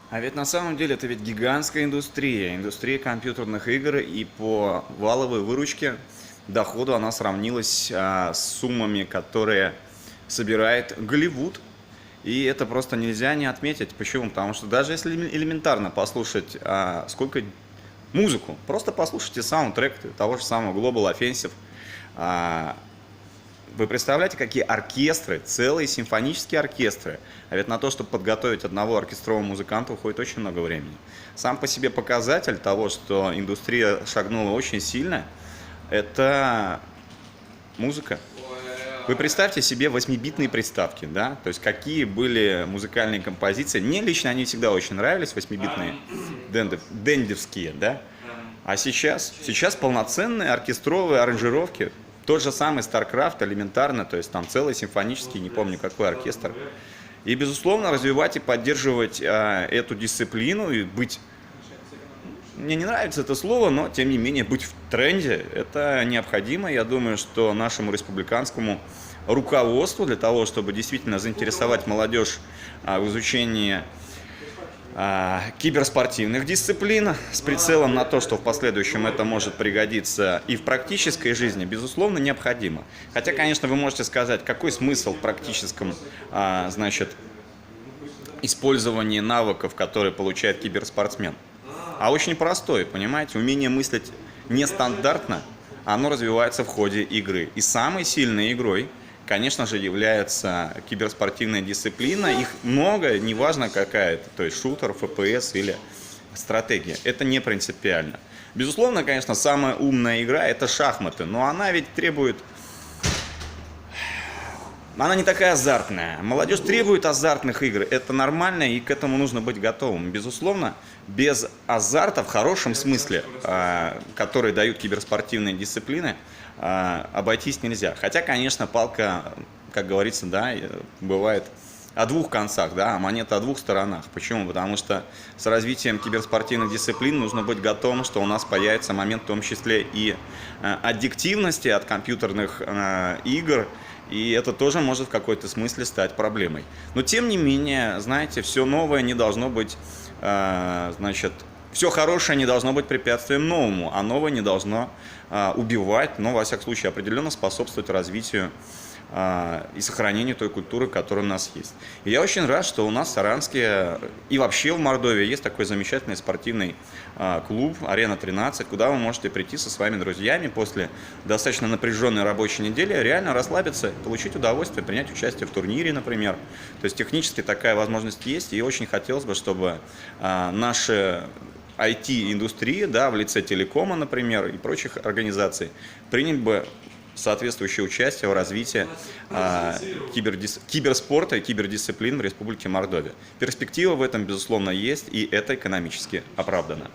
А ведь на самом деле это ведь гигантская индустрия, индустрия компьютерных игр, и по валовой выручке доходу она сравнилась с суммами, которые собирает Голливуд. И это просто нельзя не отметить. Почему? Потому что даже если элементарно послушать сколько музыку, просто послушайте саундтрек того же самого Global Offensive, а, вы представляете, какие оркестры, целые симфонические оркестры. А ведь на то, чтобы подготовить одного оркестрового музыканта, уходит очень много времени. Сам по себе показатель того, что индустрия шагнула очень сильно, это музыка. Вы представьте себе 8-битные приставки, да, то есть какие были музыкальные композиции. Мне лично они всегда очень нравились, 8-битные, дендевские, да. А сейчас полноценные оркестровые аранжировки. Тот же самый StarCraft элементарно, то есть там целый симфонический, не помню какой оркестр. И, безусловно, развивать и поддерживать эту дисциплину и быть, мне не нравится это слово, но тем не менее быть в тренде, это необходимо. Я думаю, что нашему республиканскому руководству для того, чтобы действительно заинтересовать молодежь в изучении киберспортивных дисциплин с прицелом на то, что в последующем это может пригодиться и в практической жизни, безусловно, необходимо. Хотя, конечно, вы можете сказать, какой смысл в практическом, значит, использовании навыков, которые получает киберспортсмен. А очень простой, понимаете, умение мыслить нестандартно, оно развивается в ходе игры. И самой сильной игрой, конечно же, является киберспортивная дисциплина. Их много, неважно какая это, то есть шутер, ФПС или стратегия. Это не принципиально. Безусловно, конечно, самая умная игра – это шахматы, но она ведь требует... Она не такая азартная. Молодежь требует азартных игр. Это нормально, и к этому нужно быть готовым. Безусловно, без азарта в хорошем смысле, который дают киберспортивные дисциплины, обойтись нельзя. Хотя, конечно, палка, как говорится, да, бывает о двух концах, да, а монета о двух сторонах. Почему? Потому что с развитием киберспортивных дисциплин нужно быть готовым, что у нас появится момент в том числе и аддиктивности от компьютерных игр, и это тоже может в какой-то смысле стать проблемой. Но тем не менее, знаете, все новое не должно быть, значит, все хорошее не должно быть препятствием новому, а новое не должно убивать, но, во всяком случае, определенно способствовать развитию и сохранению той культуры, которая у нас есть. И я очень рад, что у нас в Саранске и вообще в Мордовии есть такой замечательный спортивный клуб «Арена-13», куда вы можете прийти со своими друзьями после достаточно напряженной рабочей недели, реально расслабиться, получить удовольствие, принять участие в турнире, например. То есть технически такая возможность есть, и очень хотелось бы, чтобы наши IT-индустрии, да, в лице телекома, например, и прочих организаций, приняли бы соответствующее участие в развитии киберспорта и кибердисциплин в Республике Мордовия. Перспектива в этом, безусловно, есть, и это экономически оправдано.